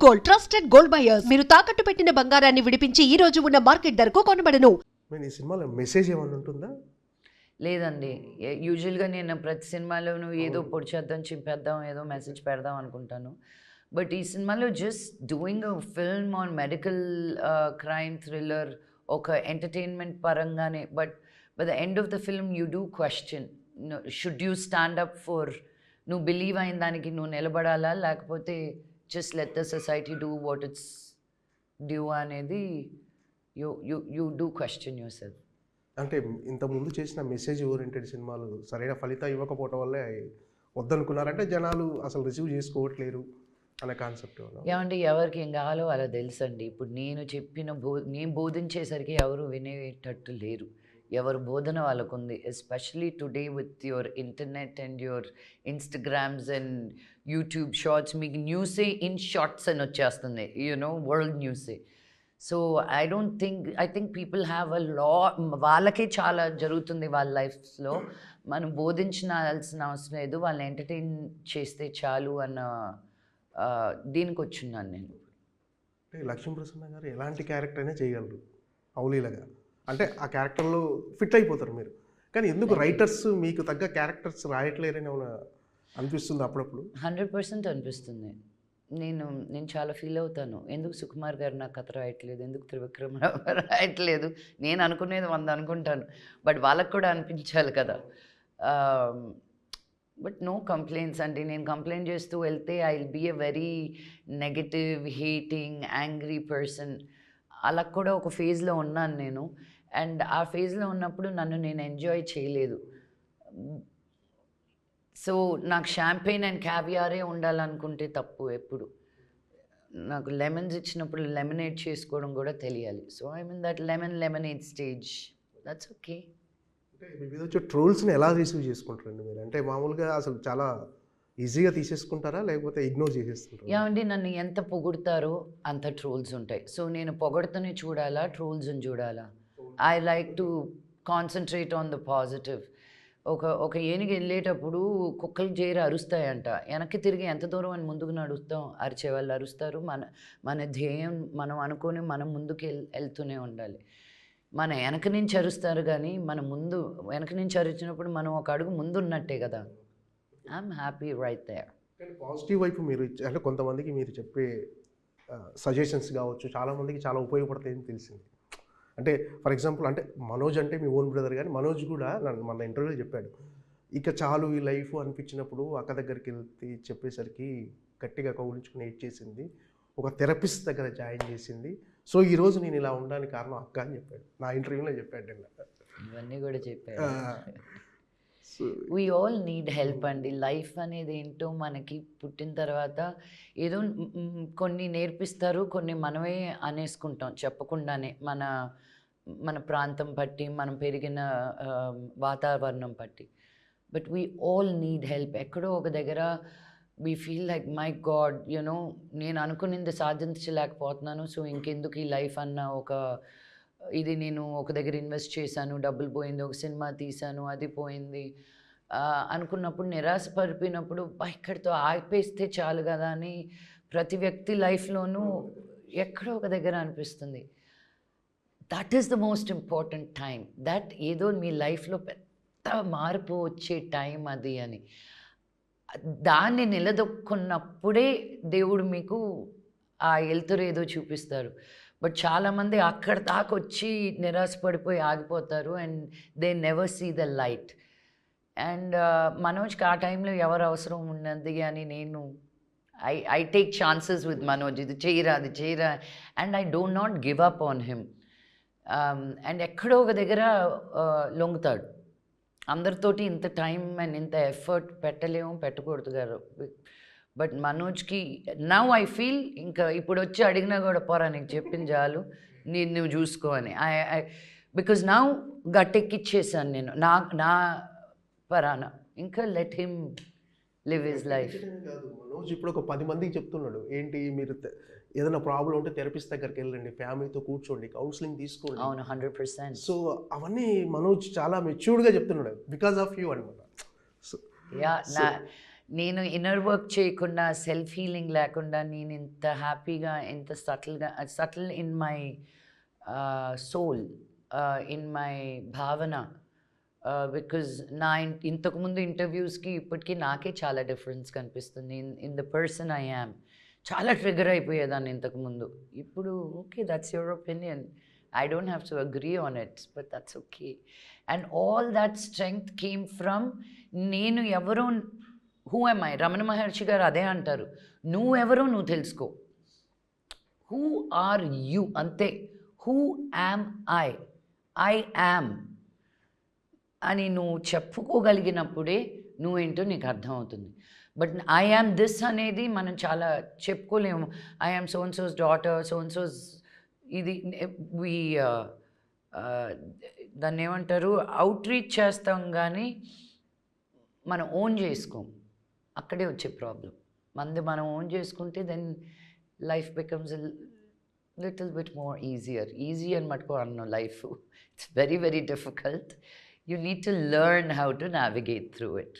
Gold, trusted gold buyers. మీరు తాకట్టు పెట్టిన బంగారాన్ని విడిపించి ఈ రోజు ఉన్న మార్కెట్ ధరకు కొనబడను. ఈ సినిమాలో మెసేజ్ ఏమైనా ఉంటుందా? లేదండి. యూజువల్గా నేను ప్రతి సినిమాలోనూ ఏదో పొడి చేద్దాం, చింపేద్దాం, ఏదో మెసేజ్ పెడదాం అనుకుంటాను. బట్ ఈ సినిమాలో just doing a film on medical crime thriller, ఒక ఎంటర్టైన్మెంట్ పరంగానే. But by the end of the film you do question, should you stand up for, నువ్వు బిలీవ్ అయిన దానికి నువ్వు నిలబడాలా, లేకపోతే just let the society do what it's due అనేది you do question yourself. అంటే ఇంతకుముందు చేసిన మెసేజ్ ఓరియంటెడ్ సినిమాలు సరైన ఫలితం ఇవ్వకపోవటం వల్లే వద్దనుకున్నారంటే జనాలు అసలు రిసీవ్ చేసుకోవట్లేరు అనే కాన్సెప్ట్. ఏమంటే ఎవరికి ఏం కావాలో అలా తెలుసండి. ఇప్పుడు నేను చెప్పిన నేను బోధించేసరికి ఎవరు వినేటట్టు లేరు. ఎవరు బోధన వాళ్ళకు ఉంది. Especially today with your internet and your Instagrams and YouTube shorts, మీకు న్యూసే ఇన్ షార్ట్స్ అని వచ్చేస్తుంది, వరల్డ్ న్యూసే. So I think people have a వాళ్ళకే చాలా జరుగుతుంది వాళ్ళ లైఫ్స్లో. మనం బోధించాల్సిన అవసరం లేదు, వాళ్ళని ఎంటర్టైన్ చేస్తే చాలు అన్న దీనికి వచ్చున్నాను నేను. లక్ష్మీప్రసన్న గారు ఎలాంటి క్యారెక్టర్ అయినా చేయగలరు అవలీలగా, అంటే ఆ క్యారెక్టర్లో ఫిట్ అయిపోతారు మీరు. కానీ ఎందుకు రైటర్స్ మీకు తగ్గ క్యారెక్టర్స్ రాయట్లేరని అనిపిస్తుంది అప్పుడప్పుడు? 100% అనిపిస్తుంది. నేను చాలా ఫీల్ అవుతాను. ఎందుకు సుకుమార్ గారు నాకు కథ రాయట్లేదు, ఎందుకు త్రివిక్రమరావు గారు రాయట్లేదు. నేను అనుకునేది 100 అనుకుంటాను, బట్ వాళ్ళకు కూడా అనిపించాలి కదా. బట్ నో కంప్లైంట్స్ అండి. నేను కంప్లైంట్ చేస్తూ వెళ్తే I will be a very negative, hating, angry person. అలా కూడా ఒక ఫేజ్లో ఉన్నాను నేను. అండ్ ఆ ఫేజ్లో ఉన్నప్పుడు నన్ను నేను ఎంజాయ్ చేయలేదు. సో నాకు షాంపెయిన్ అండ్ క్యావియారే ఉండాలనుకుంటే తప్పు. ఎప్పుడు నాకు లెమన్స్ ఇచ్చినప్పుడు లెమనేడ్ చేసుకోవడం కూడా తెలియాలి. So I mean that lemonade stage, that's okay. అంటే మీ మీద వచ్చే ట్రోల్స్ని ఎలా రిసీవ్ చేసుకుంటారండి మీరు? అంటే మామూలుగా అసలు చాలా ఈజీగా తీసేసుకుంటారా, లేకపోతే ఇగ్నోర్ చేసేస్తుంటారా? ఏమండి, నన్ను ఎంత పొగుడతారో అంత ట్రోల్స్ ఉంటాయి. సో నేను పొగడుతూనే చూడాలా, ట్రోల్స్ని చూడాలా? I like to concentrate on the positive. ఒక ఏనుగు వెళ్ళేటప్పుడు కుక్కలు చేరి అరుస్తాయంట, వెనక్కి తిరిగి ఎంత దూరం అని ముందుకు నడుస్తాం, అరిచే వాళ్ళు అరుస్తారు. మన ధ్యేయం మనం అనుకొని మనం ముందుకు వెళ్తూనే ఉండాలి. మన వెనక నుంచి అరుస్తారు, కానీ వెనక నుంచి అరిచినప్పుడు మనం ఒక అడుగు ముందు ఉన్నట్టే కదా. I'm happy right there. కానీ పాజిటివ్ వైపు మీరు అంటే కొంతమందికి మీరు చెప్పే సజెషన్స్ కావచ్చు చాలామందికి చాలా ఉపయోగపడతాయని తెలిసింది. అంటే ఫర్ ఎగ్జాంపుల్, అంటే మనోజ్ అంటే మీ ఓన్ బ్రదర్, కానీ మనోజ్ కూడా మన ఇంటర్వ్యూలో చెప్పాడు, ఇక చాలు ఈ లైఫ్ అనిపించినప్పుడు అక్క దగ్గరికి వెళ్తే చెప్పేసరికి గట్టిగా కౌలించుకుని ఏడ్చేసింది, ఒక థెరపిస్ట్ దగ్గర జాయిన్ చేసింది. సో ఈరోజు నేను ఇలా ఉండడానికి కారణం అక్క అని చెప్పాడు, నా ఇంటర్వ్యూలో చెప్పాడు. ఇవన్నీ కూడా చెప్పాడు. వీ ఆల్ నీడ్ హెల్ప్ అండి. లైఫ్ అనేది ఏంటో మనకి పుట్టిన తర్వాత ఏదో కొన్ని నేర్పిస్తారు, కొన్ని మనమే అనేసుకుంటాం చెప్పకుండానే. మన ప్రాంతం బట్టి, మనం పెరిగిన వాతావరణం బట్టి. But we all need help. ఎక్కడో ఒక దగ్గర we feel like my God, నేను అనుకున్నది సాధించలేకపోతున్నాను, సో ఇంకెందుకు ఈ లైఫ్ అన్న ఇది నేను ఒక దగ్గర ఇన్వెస్ట్ చేశాను, డబ్బులు పోయింది, ఒక సినిమా తీశాను, అది పోయింది అనుకున్నప్పుడు, నిరాశపడిపోయినప్పుడు ఇక్కడితో ఆగిపేస్తే చాలు కదా అని ప్రతి వ్యక్తి లైఫ్లోనూ ఎక్కడో ఒక దగ్గర అనిపిస్తుంది. That is the most important time. That ఏదో మీ లైఫ్లో పెద్ద మార్పు వచ్చే టైం అది అని. దాన్ని నిలదొక్కున్నప్పుడే దేవుడు మీకు ఆ వెలుతురు ఏదో చూపిస్తారు. బట్ చాలామంది అక్కడ దాకా వచ్చి నిరాశపడిపోయి ఆగిపోతారు, and they never see the light. And మనోజ్కి ఆ టైంలో ఎవరు అవసరం ఉన్నది అని నేను I take chances with Manoj, ఇది చేయరా, అది చేయరా, and I do not give up on him. And ఎక్కడో ఒక దగ్గర లొంగుతాడు. అందరితోటి ఇంత టైం అండ్ ఇంత ఎఫర్ట్ పెట్టకూడదు గారు. బట్ మనోజ్కి నౌ ఐ ఫీల్, ఇంకా ఇప్పుడు వచ్చి అడిగినా కూడా పోరా నీకు చెప్పింది చాలు, నువ్వు చూసుకో అని. బికాజ్ నౌ గట్టెక్కిచ్చేసాను నేను నా పరాన. ఇంకా let him live his life. Manoj ఇప్పుడు ఒక 10 మందికి చెప్తున్నాడు, ఏంటి మీరు ఏదైనా ప్రాబ్లం ఉంటే థెరపిస్ట్ దగ్గరికి వెళ్ళండి, ఫ్యామిలీతో కూర్చోండి, కౌన్సిలింగ్ తీసుకోండి. అవును, 100%. సో అవన్నీ మనోజ్ చాలా మెచ్యూర్డ్గా చెప్తున్నాడు బికాజ్ ఆఫ్ యూ అనమాట. నేను ఇన్నర్ వర్క్ చేయకుండా సెల్ఫ్ హీలింగ్ లేకుండా నేను ఇంత హ్యాపీగా ఎంత subtle in my soul, in my భావన. బికాజ్ నా ఇంతకుముందు ఇంటర్వ్యూస్కి ఇప్పటికీ నాకే చాలా డిఫరెన్స్ కనిపిస్తుంది in the person I am. చాలా ట్రిగర్ అయిపోయేదాన్ని ఇంతకుముందు. ఇప్పుడు okay, that's your opinion, I don't have to agree on it, but that's okay. And all that strength came from నేను ఎవరో, who am I. Ramana Maharshi గారు అదే అంటారు, నువ్వెవరో నువ్వు తెలుసుకో. హూ ఆర్ యూ, అంతే. Who am I, I am అని నువ్వు చెప్పుకోగలిగినప్పుడే నువ్వేంటో నీకు అర్థమవుతుంది. బట్ ఐ యామ్ దిస్ అనేది మనం చాలా చెప్పుకోలేము. I am so and so's daughter, so and so's ఇది. దాన్ని ఏమంటారు, అవుట్ రీచ్ చేస్తాం కానీ మనం ఓన్ చేసుకోం. అక్కడే వచ్చే ప్రాబ్లం. మనం ఓన్ చేసుకుంటే then life becomes little bit more easier. Easy అని మటుకు అన్న life, it's very very difficult. You need to learn how to navigate through it.